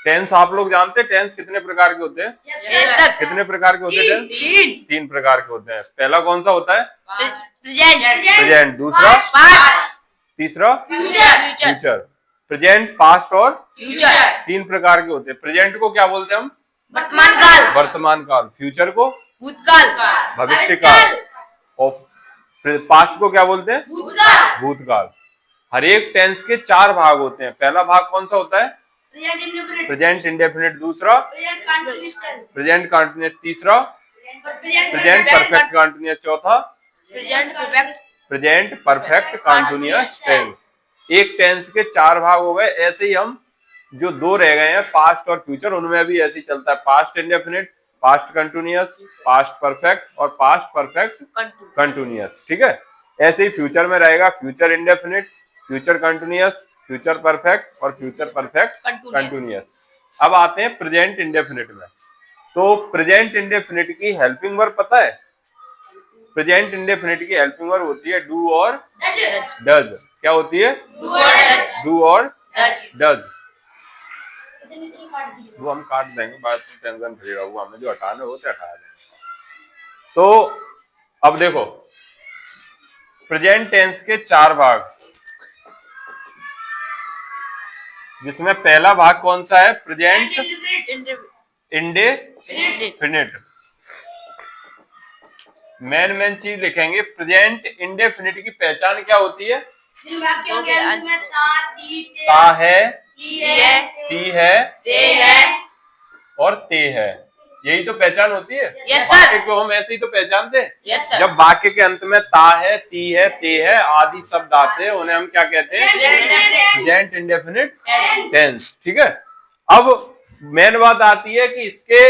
Tense आप लोग जानते हैं टेंस कितने प्रकार के होते हैं? कितने प्रकार के होते हैं टेंस? 3 प्रकार के होते हैं। पहला कौन सा होता है? प्रेजेंट। दूसरा तीसरा फ्यूचर। प्रेजेंट, पास्ट और फ्यूचर 3 प्रकार के होते हैं। प्रेजेंट को क्या बोलते हैं हम? वर्तमान काल। फ्यूचर को भूतकाल, भविष्य काल। और पास्ट को क्या बोलते हैं? भूतकाल। हर एक टेंस के 4 भाग होते हैं। पहला भाग कौन सा होता है? Present indefinite. दूसरा प्रेजेंट कंटिन्यूअस। तीसरा प्रेजेंट परफेक्ट कंटिन्यूअस। चौथा प्रेजेंट परफेक्ट कंटिन्यूअस टेंस। एक टेंस के 4 भाग हो गए। ऐसे ही हम जो 2 रह गए हैं पास्ट और फ्यूचर, उनमें भी ऐसे ही चलता है। Past indefinite, past continuous, past perfect और पास्ट परफेक्ट कंटिन्यूअस। ठीक है। ऐसे ही फ्यूचर में रहेगा future indefinite, future continuous, future perfect और फ्यूचर परफेक्ट कंटिन्यूअस। अब आते हैं प्रेजेंट इंडेफिनिट में। तो प्रेजेंट इंडेफिनिट की हेल्पिंग वर्ब पता है? प्रेजेंट इंडेफिनिट की हेल्पिंग वर्ब होती है डू और डज। क्या होती है? डू और डज। वो हम काट देंगे, बात टेंशन फ्री रहो, हमें जो हटाना है वो तो हटा देंगे। तो अब देखो प्रेजेंट टेंस के 4 भाग, जिसमें पहला भाग कौन सा है? Present indefinite. मेन चीज लिखेंगे। प्रेजेंट इंडेफिनिट की पहचान क्या होती है? ता है, ती है और ते है। यही तो पहचान होती है। वाक्य को हम ऐसे ही तो पहचानते हैं। जब वाक्य के अंत में ता है, ती है, ते है आदि शब्द आते हैं, उन्हें हम क्या कहते हैं? Present indefinite tense. ठीक है। अब मेन बात आती है कि इसके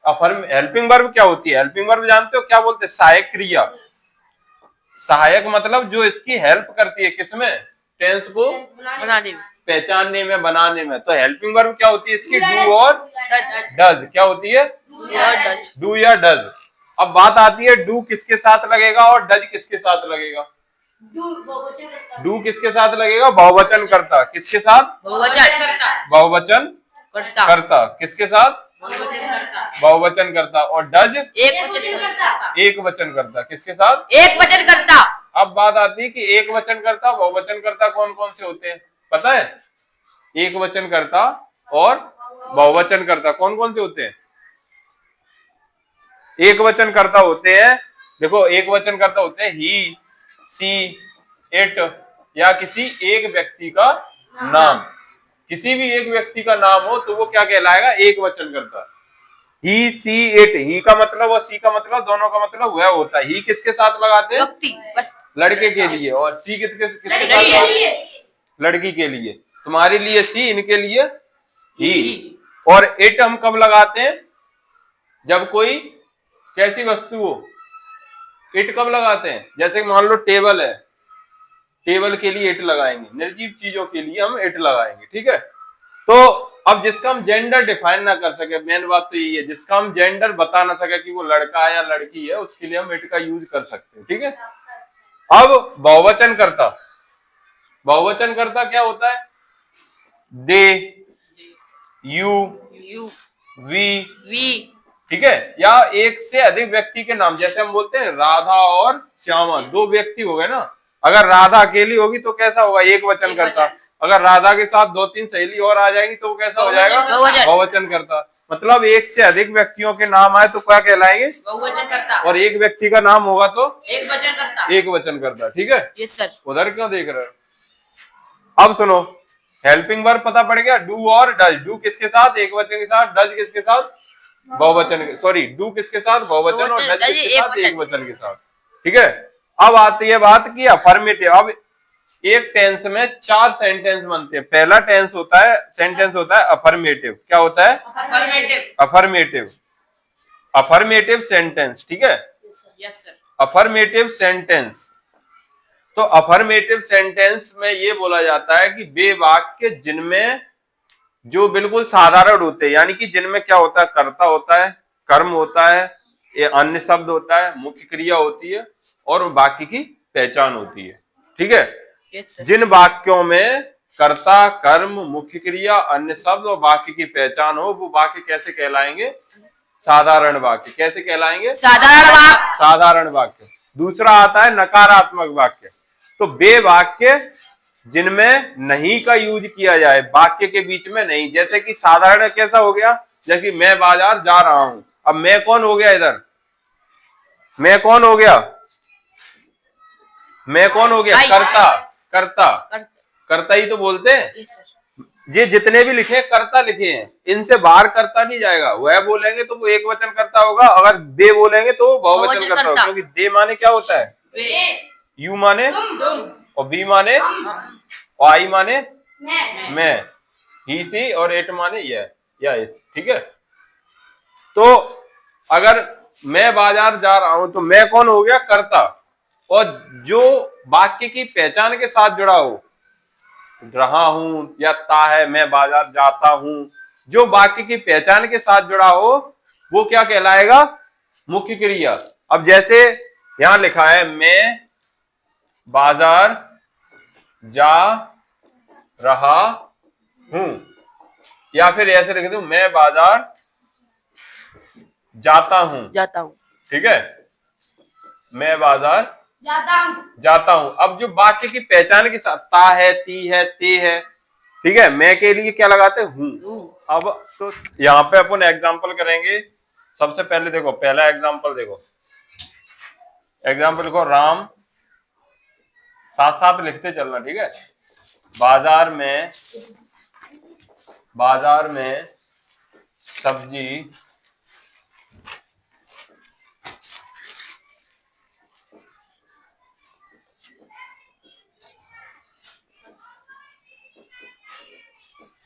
हेल्पिंग वर्ब क्या होती है? हेल्पिंग वर्ब जानते हो क्या बोलते हैं? सहायक क्रिया। सहायक मतलब जो इसकी हेल्प करती है, किसमें? टेंस को बनाने में, पहचानने में, बनाने में। तो हेल्पिंग वर्ब क्या होती है इसकी? डू और डज। क्या होती है? डू या डज। अब बात आती है डू किसके साथ लगेगा और डज किसके साथ लगेगा? डू किसके साथ लगेगा? बहुवचन करता। किसके साथ? बहुवचन करता। किसके साथ? बहुवचन करता। और डज एक वचन करता। किसके साथ? एक वचन करता। अब बात आती है कि एक वचन करता, बहुवचन करता कौन कौन से होते हैं पता है? एक वचन करता और बहुवचन करता कौन कौन से होते हैं? एक वचन करता होते हैं, देखो एक वचन करता होते हैं ही, सी, इट या किसी एक व्यक्ति का नाम। किसी भी एक व्यक्ति का नाम हो तो वो क्या कहलाएगा? एक वचन करता। ही, सी, इट। ही का मतलब और सी का मतलब दोनों का मतलब वह होता है। ही किसके साथ लगाते हैं? लड़के के लिए। और सी किसके साथ? लड़की के लिए। तुम्हारे लिए सी, इनके लिए ही। और इट हम कब लगाते हैं? जब कोई कैसी वस्तु हो। इट कब लगाते हैं? जैसे मान लो टेबल है, टेबल के लिए इट लगाएंगे। निर्जीव चीजों के लिए हम इट लगाएंगे। ठीक है। तो अब जिसका हम जेंडर डिफाइन ना कर सके, मेन बात तो यही है, जिसका हम जेंडर बता ना सके कि वो लड़का है या लड़की है, उसके लिए हम इट का यूज कर सकते हैं। ठीक है। अब बहुवचन करता, बहुवचन करता क्या होता है? दे, यू, वी। ठीक है। या एक से अधिक व्यक्ति के नाम, जैसे हम बोलते हैं राधा और श्यामा, 2 व्यक्ति हो गए ना। अगर राधा अकेली होगी तो कैसा होगा? एक वचन करता। अगर राधा के साथ 2-3 सहेली और आ जाएंगी तो कैसा हो जाएगा? बहुवचन करता। मतलब एक से अधिक व्यक्तियों के नाम आए तो क्या कहलाएंगे? बहुवचन करता। और एक व्यक्ति का नाम होगा तो एक वचन करता। एक वचन करता। ठीक है। Yes sir. उधर क्यों देख रहे हो? अब सुनो, हेल्पिंग वर्ब पता पड़ गया। डू और डज। डू किसके साथ? एक वचन के साथ। डज किसके साथ? बहुवचन। सॉरी, डू किसके साथ? बहुवचन। और डज किसके साथ? एक वचन के साथ। ठीक है। अब आती है बात की अफर्मेटिव। अब एक टेंस में 4 सेंटेंस बनते हैं। पहला टेंस होता है, सेंटेंस होता है अफर्मेटिव। क्या होता है? अफर्मेटिव। Affirmative sentence. ठीक है। Yes sir. Affirmative sentence. तो अफर्मेटिव सेंटेंस में ये बोला जाता है कि वे वाक्य जिनमें जो बिल्कुल साधारण होते हैं, यानी कि जिनमें क्या होता है? कर्ता होता है, कर्म होता है, ये अन्य शब्द होता है, मुख्य क्रिया होती है और बाकी की पहचान होती है। ठीक है। जिन वाक्यों में कर्ता, कर्म, मुख्य क्रिया, अन्य शब्द और वाक्य की पहचान हो, वो वाक्य कैसे कहलाएंगे? साधारण वाक्य। कैसे कहलाएंगे? साधारण वाक्य। साधारण वाक्य। दूसरा आता है नकारात्मक वाक्य। तो वे वाक्य जिनमें नहीं का यूज किया जाए, वाक्य के बीच में नहीं। जैसे कि साधारण कैसा हो गया? जैसे कि मैं बाजार जा रहा हूं। अब मैं कौन हो गया? इधर मैं कौन हो गया? मैं कौन हो गया? कर्ता। कर्ता, कर्ता ही तो बोलते हैं। ये जितने भी लिखे कर्ता लिखे हैं, इनसे बाहर कर्ता नहीं जाएगा। वह बोलेंगे तो वो एक वचन कर्ता होगा, अगर दे बोलेंगे तो बहुवचन कर्ता होगा। क्योंकि दे माने क्या होता है? यू माने और बी माने और आई माने मैं, ही सी और इट माने यह या इस। ठीक है। तो अगर मैं बाजार जा रहा हूं तो मैं कौन हो गया? कर्ता। और जो वाक्य की पहचान के साथ जुड़ा हो, रहा हूं या ता है, मैं बाजार जाता हूं, जो वाक्य की पहचान के साथ जुड़ा हो वो क्या कहलाएगा? मुख्य क्रिया। अब जैसे यहां लिखा है मैं बाजार जा रहा हूं, या फिर ऐसे लिख दूं मैं बाजार जाता हूं। ठीक है, मैं बाजार जाता हूं। अब जो वाक्य की पहचान के साथ ता है, ती है, ते है, ठीक है, मैं के लिए क्या लगाते? हूं। अब तो यहाँ पे अपन एग्जाम्पल करेंगे। सबसे पहले देखो, पहला एग्जाम्पल देखो। एग्जाम्पल देखो, राम, साथ साथ लिखते चलना। ठीक है। बाजार में सब्जी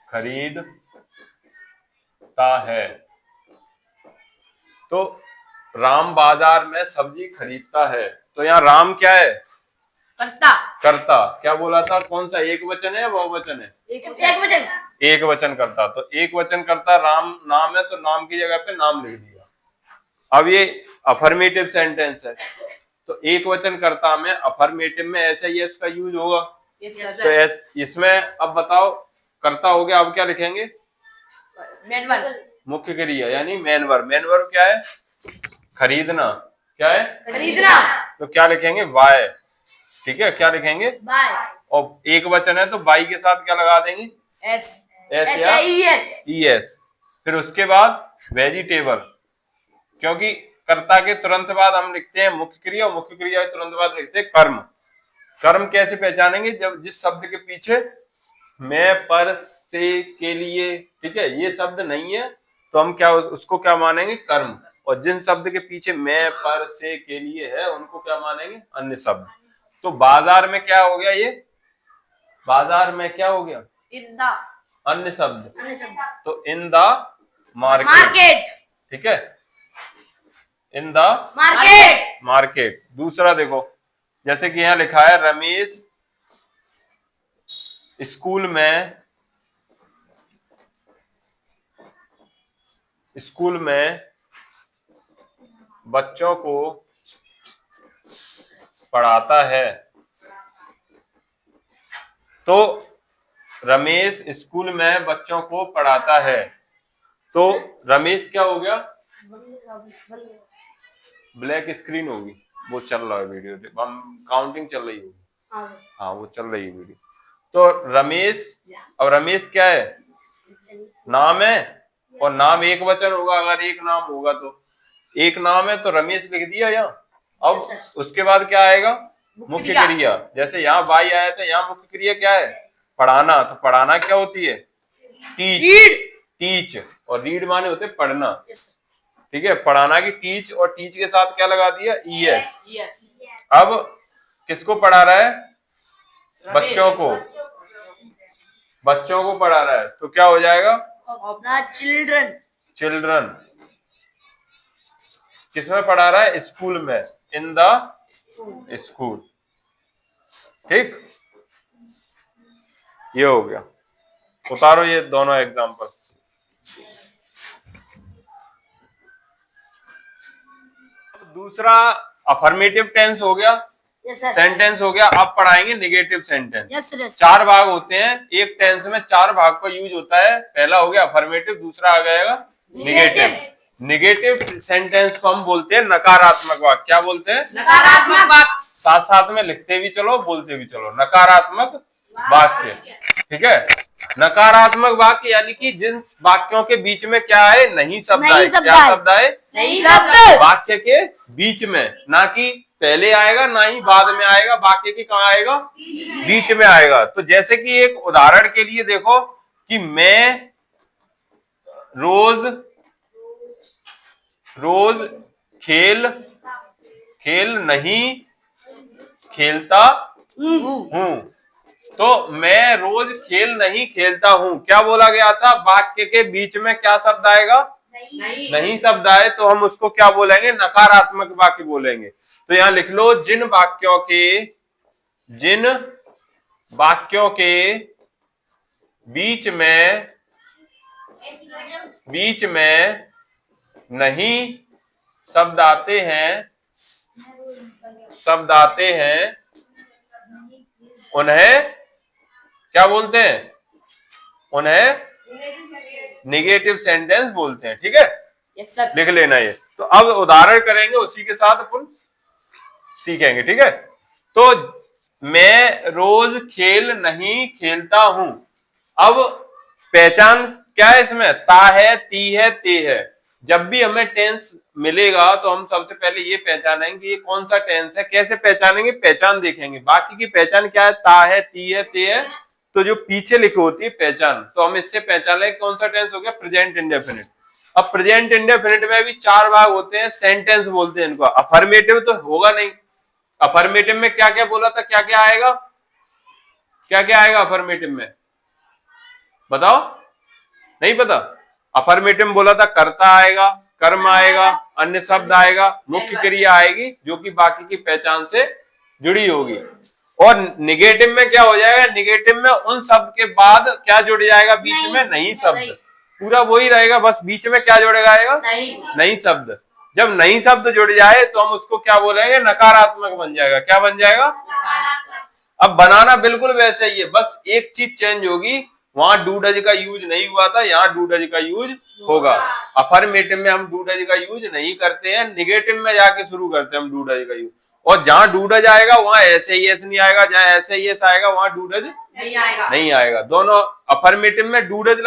खरीदता है। तो राम बाजार में सब्जी खरीदता है। तो यहाँ राम क्या है? कर्ता। कर्ता। क्या बोला था? कौन सा एक वचन है या बहुवचन है? एक वचन। एक वचन करता। तो एक वचन करता राम नाम है, तो नाम की जगह पे नाम लिख दिया। अब ये अफर्मेटिव सेंटेंस है, तो एक वचन करता में अफर्मेटिव में ऐसे ही इसका यूज होगा। तो इसमें अब बताओ, कर्ता हो गया। अब क्या लिखेंगे? मेन वर्ब, मुख्य क्रिया यानी मेन वर्ब। मेन वर्ब क्या है? खरीदना। क्या है? खरीदना। तो क्या लिखेंगे? बाय। ठीक है, क्या लिखेंगे? बाय। और एक वचन है तो बाई के साथ क्या लगा देंगे? एस। एस या ई एस। फिर उसके बाद वेजिटेबल, क्योंकि कर्ता के तुरंत बाद हम लिखते हैं मुख्य क्रिया, और मुख्य क्रिया के तुरंत बाद लिखते हैं कर्म। कर्म कैसे पहचानेंगे? जब जिस शब्द के पीछे मैं, पर, से, के लिए, ठीक है, ये शब्द नहीं है तो हम क्या उसको क्या मानेंगे? कर्म। और जिन शब्द के पीछे मैं, पर, से, के लिए है उनको क्या मानेंगे? अन्य शब्द। तो बाजार में क्या हो गया? ये बाजार में क्या हो गया? इन द, अन्य शब्द। तो इन द मार्केट। ठीक है, इन द मार्केट। दूसरा देखो, जैसे कि यहां लिखा है रमेश स्कूल में बच्चों को पढ़ाता है। तो रमेश स्कूल में बच्चों को पढ़ाता है। तो रमेश क्या हो गया? ब्लैक स्क्रीन होगी, वो चल रहा है वीडियो, हम काउंटिंग चल रही होगी। हाँ, वो चल रही है वीडियो। तो रमेश, अब रमेश क्या है? नाम है, और नाम एक वचन होगा। अगर एक नाम होगा तो एक नाम है तो रमेश लिख दिया यहाँ। अब उसके बाद क्या आएगा? मुख्य क्रिया। जैसे यहाँ बाई आया था, यहाँ मुख्य क्रिया क्या है? पढ़ाना। तो पढ़ाना क्या होती है? टीच। और रीड माने होते पढ़ना। ठीक है, पढ़ाना की टीच, और टीच के साथ क्या लगा दिया? ईएस। अब किसको पढ़ा रहा है? बच्चों को। बच्चों को पढ़ा रहा है तो क्या हो जाएगा? चिल्ड्रन। किसमें पढ़ा रहा है? स्कूल में। In the school. ठीक, ये हो गया। उतारो ये दोनों एग्जाम्पल। दूसरा अफर्मेटिव टेंस हो गया। Yes sir. सेंटेंस हो गया। अब पढ़ाएंगे निगेटिव सेंटेंस। Yes sir. 4 भाग होते हैं एक टेंस में, 4 भाग का यूज होता है। पहला हो गया अफर्मेटिव, दूसरा आ जाएगा निगेटिव। निगेटिव सेंटेंस को हम बोलते हैं नकारात्मक वाक्य। क्या बोलते हैं? नकारात्मक वाक्य। साथ साथ में लिखते भी चलो, बोलते भी चलो, नकारात्मक वाक्य। ठीक है, नकारात्मक वाक्य यानी कि जिन वाक्यों के बीच में क्या है? नहीं शब्द आए। क्या शब्द आए? नहीं शब्द। वाक्य के बीच में, ना कि पहले आएगा ना ही बाद में आएगा, वाक्य के कहाँ आएगा? बीच में आएगा। तो जैसे कि एक उदाहरण के लिए देखो कि मैं रोज खेल नहीं खेलता हूं। तो मैं रोज खेल नहीं खेलता हूं, क्या बोला गया था? वाक्य के बीच में क्या शब्द आएगा? नहीं शब्द आए तो हम उसको क्या बोलेंगे? नकारात्मक वाक्य बोलेंगे। तो यहां लिख लो, जिन वाक्यों के बीच में नहीं शब्द आते हैं उन्हें क्या बोलते हैं? उन्हें निगेटिव सेंटेंस बोलते हैं। ठीक है, यस सर। लिख लेना ये। तो अब उदाहरण करेंगे, उसी के साथ अपन सीखेंगे। ठीक है, तो मैं रोज खेल नहीं खेलता हूं। अब पहचान क्या है इसमें? ता है, ती है, ते है। जब भी हमें टेंस मिलेगा तो हम सबसे पहले ये पहचानेंगे ये कौन सा टेंस है। कैसे पहचानेंगे? पहचान देखेंगे। बाकी की पहचान क्या है? ता है, ती है, ते है। तो जो पीछे लिखी होती है पहचान, तो हम इससे पहचान लेंगे कौन सा टेंस हो गया? Present indefinite. अब प्रेजेंट इंडेफिनिट में भी 4 भाग होते हैं, सेंटेंस बोलते हैं इनको। अफर्मेटिव तो होगा नहीं। अफर्मेटिव में क्या क्या बोला था? क्या क्या आएगा? क्या क्या आएगा अफर्मेटिव में? बताओ, नहीं पता? अफर्मेटिव बोला था कर्ता आएगा, कर्म आएगा, अन्य शब्द आएगा, मुख्य क्रिया आएगी जो कि बाकी की पहचान से जुड़ी होगी। और निगेटिव में क्या हो जाएगा? निगेटिव में उन शब्द के बाद क्या जुड़ जाएगा? बीच में नहीं शब्द। पूरा वही रहेगा, बस बीच में क्या जुड़ जाएगा? नहीं शब्द। जब नहीं शब्द जुड़ जाए तो हम उसको क्या बोलेंगे? नकारात्मक बन जाएगा। क्या बन जाएगा? अब बनाना बिल्कुल वैसे ही है, बस एक चीज चेंज होगी। वहां डू डज का यूज नहीं हुआ था, यहाँ डू डज का यूज होगा। अफर्मेटिव में हम डू डज का यूज नहीं करते हैं, निगेटिव में जाके शुरू करते हैं हम डू डज का यूज। और जहां डू डज आएगा वहां ऐसे ही एस नहीं आएगा, जहां ऐसे ही एस आएगा वहां डू डज नहीं आएगा। दोनों अफर्मेटिव में डू डज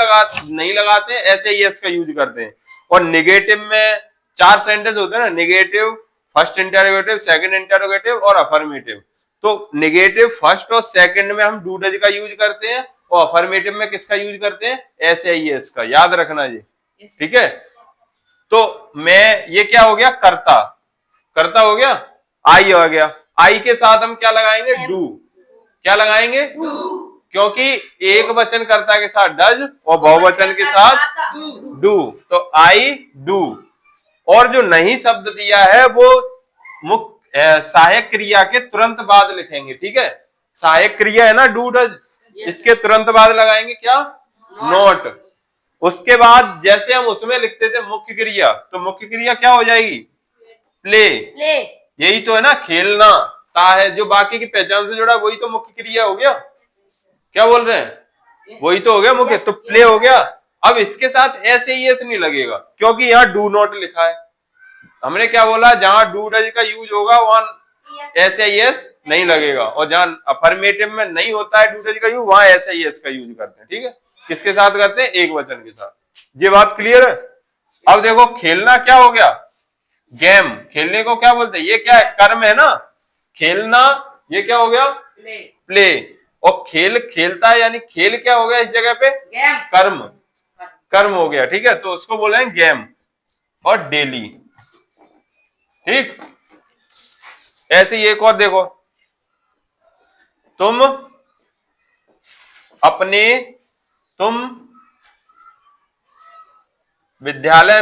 नहीं लगाते हैं, ऐसे ही एस का यूज करते हैं। और निगेटिव में 4 सेंटेंस होते हैं ना, negative, first interrogative, second interrogative और अफर्मेटिव। तो निगेटिव, फर्स्ट और सेकंड में हम डू डज का यूज करते हैं, और अफर्मेटिव में किसका यूज करते हैं? एस का। याद रखना जी। ठीक है, तो मैं ये क्या हो गया? कर्ता। कर्ता हो गया। आई आ गया, आई के साथ हम क्या लगाएंगे? डू। क्या लगाएंगे? क्योंकि एक वचन कर्ता के साथ डज और बहुवचन के साथ डू, तो आई डू। और जो नहीं शब्द दिया है वो मुख्य सहायक क्रिया के तुरंत बाद लिखेंगे। ठीक है, सहायक क्रिया है ना डू डज, इसके तुरंत बाद लगाएंगे क्या? नॉट। उसके बाद जैसे हम उसमें लिखते थे मुख्य क्रिया, तो मुख्य क्रिया क्या हो जाएगी? प्ले। यही तो है ना, खेलना। ता है जो बाकी की पहचान से जुड़ा, वही तो मुख्य क्रिया हो गया। क्या बोल रहे हैं? वही तो हो गया मुख्य। तो प्ले हो गया। अब इसके साथ ऐसे ही नहीं लगेगा, क्योंकि यहाँ डू नॉट लिखा है। हमने क्या बोला? जहां डू डज का यूज होगा वहां ऐसे यस नहीं लगेगा, और जहां अफर्मेटिव में नहीं होता है डू डज का यूज, वहां ऐसे यस का यूज करते हैं। ठीक है, किसके साथ करते हैं? एक वचन के साथ। ये बात क्लियर है? अब देखो, खेलना क्या हो गया? गेम। खेलने को क्या बोलते हैं? ये क्या है? कर्म है ना, खेलना। ये क्या हो गया? प्ले। और खेल खेलता है, यानी खेल क्या हो गया इस जगह पे? कर्म। कर्म हो गया। ठीक है, तो उसको बोलेंगे गेम और डेली। ठीक, ऐसे ही एक और देखो, तुम विद्यालय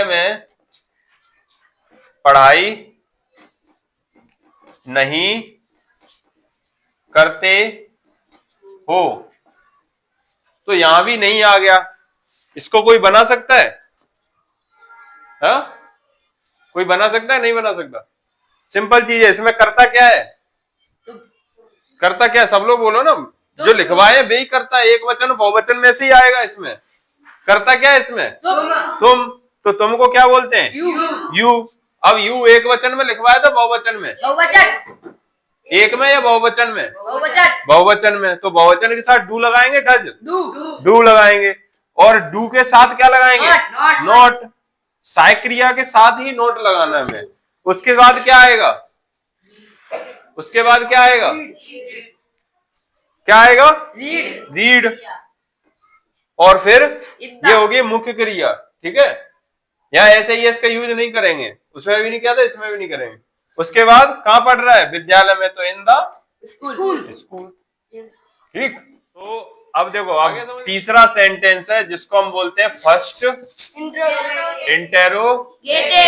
में पढ़ाई नहीं करते हो। तो यहां भी नहीं आ गया, इसको कोई बना सकता है? हा? कोई बना सकता है? नहीं बना सकता। सिंपल चीज है। इसमें करता क्या है? करता क्या है? सब लोग बोलो ना। जो लिखवाए वे ही करता है। एक वचन बहुवचन में से ही आएगा। इसमें करता क्या है? इसमें तुम। तो तुमको क्या बोलते हैं? यू। अब यू एक वचन में लिखवाया था बहुवचन में? बहुवचन। एक में या बहुवचन में? बहुवचन। बहुवचन में। तो बहुवचन के साथ डू लगाएंगे, डज। डू लगाएंगे। और डू के साथ क्या लगाएंगे? नॉट। सहायक क्रिया के साथ ही नोट लगाना है हमें। उसके बाद क्या आएगा? उसके बाद क्या आएगा? क्या आएगा? रीड। और फिर ये होगी मुख्य क्रिया। ठीक है, यहाँ ऐसे ही इसका यूज नहीं करेंगे। उसमें भी नहीं किया था, इसमें भी नहीं करेंगे। उसके बाद कहाँ पढ़ रहा है? विद्यालय में। तो इन द स्कूल। ठीक। तो अब देखो आगे तीसरा सेंटेंस है जिसको हम बोलते हैं फर्स्ट इंटेरोगेटिव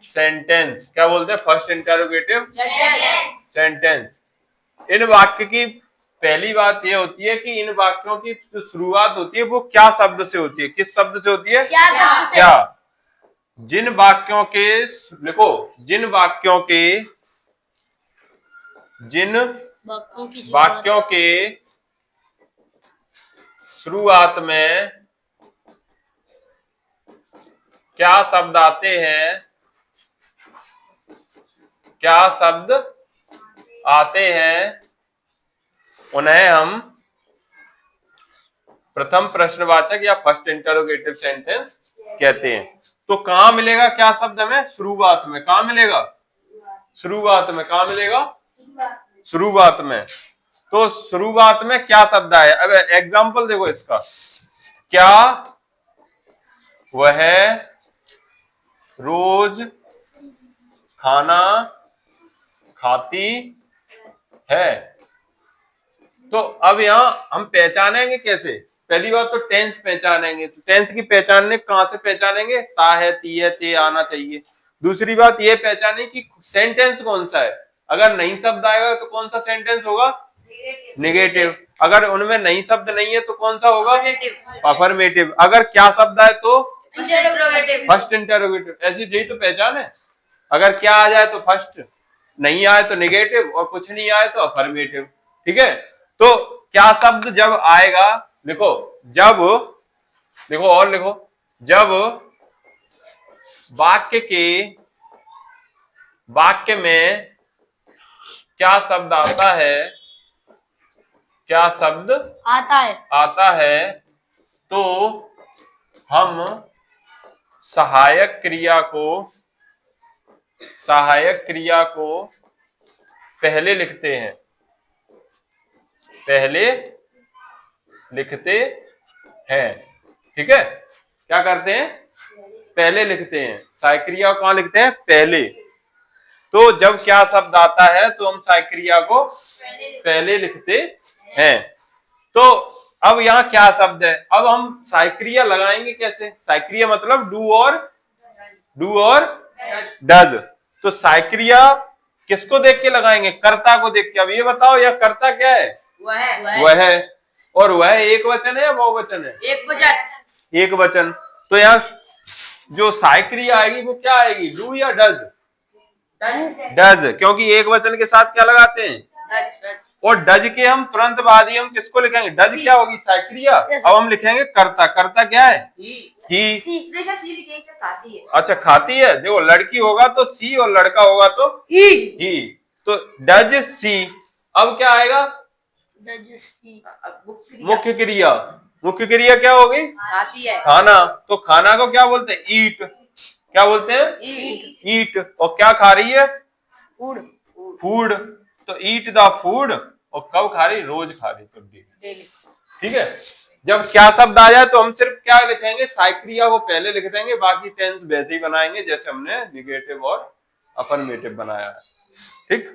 सेंटेंस। क्या बोलते हैं? First interrogative sentence. इन वाक्य की पहली बात यह होती है कि इन वाक्यों की जो शुरुआत होती है वो क्या शब्द से होती है? किस शब्द से होती है? क्या? जिन वाक्यों के लिखो, जिन वाक्यों के शुरुआत में क्या शब्द आते हैं? क्या शब्द आते हैं उन्हें हम प्रथम प्रश्नवाचक या फर्स्ट इंटरोगेटिव सेंटेंस कहते हैं। तो कहां मिलेगा क्या शब्द हमें? शुरुआत में। कहां मिलेगा? शुरुआत में। कहां मिलेगा? शुरुआत में। तो शुरुआत में क्या शब्द आए? अब एग्जाम्पल देखो इसका। क्या वह रोज खाना खाती है? तो अब यहां हम पहचानेंगे कैसे? पहली बात तो टेंस पहचानेंगे। तो टेंस की पहचानने कहां से पहचानेंगे? ता है, ती है, ते आना चाहिए। दूसरी बात ये पहचाने कि सेंटेंस कौन सा है। अगर नहीं शब्द आएगा तो कौन सा सेंटेंस होगा? नेगेटिव। अगर उनमें नहीं शब्द नहीं है तो कौन सा होगा? अफर्मेटिव। अगर क्या शब्द आए तो फर्स्ट इंटरोगेटिव। ऐसी यही तो पहचान है। अगर क्या आ जाए तो फर्स्ट, नहीं आए तो नेगेटिव, और कुछ नहीं आए तो अफर्मेटिव। ठीक है। तो क्या शब्द जब आएगा, लिखो, जब, लिखो और लिखो, जब वाक्य में क्या शब्द आता है? क्या शब्द आता है तो हम सहायक क्रिया को पहले लिखते हैं। ठीक है। क्या करते हैं? पहले लिखते हैं। सहायक क्रिया को कहां लिखते हैं? पहले। तो जब क्या शब्द आता है तो हम सहायक क्रिया को पहले लिखते हैं। तो अब यहाँ क्या शब्द है? अब हम सहायक क्रिया लगाएंगे कैसे? सहायक क्रिया मतलब डू और डज। तो सहायक क्रिया किसको देख के लगाएंगे? कर्ता को देख के। अब ये बताओ, यह कर्ता क्या है? वह है। और वह एक वचन है या बहुवचन है? एक वचन। तो यहाँ जो सहायक क्रिया आएगी वो क्या आएगी? डू या डज? डज। क्योंकि एक वचन के साथ क्या लगाते हैं? और डज के हम तुरंत बाद ही हम किसको लिखेंगे? डज क्या होगी? सहायक क्रिया। अब हम लिखेंगे कर्ता। कर्ता क्या है? ही। अच्छा, खाती है। देखो, लड़की होगा तो सी और लड़का होगा तो ही। तो डज सी। अब क्या आएगा? मुख्य क्रिया। मुख्य क्रिया क्या होगी? खाना। तो खाना को क्या बोलते हैं? ईट। क्या बोलते हैं? ईट। और क्या खा रही है? फूड। तो ईट द फूड। और कब खा रही? रोज खा रही, कभी। ठीक है। जब क्या शब्द आ जाए तो हम सिर्फ क्या लिखेंगे? सहायक क्रिया को पहले लिख देंगे, बाकी टेंस वैसे ही बनाएंगे जैसे हमने निगेटिव और अफर्मेटिव बनाया है। ठीक।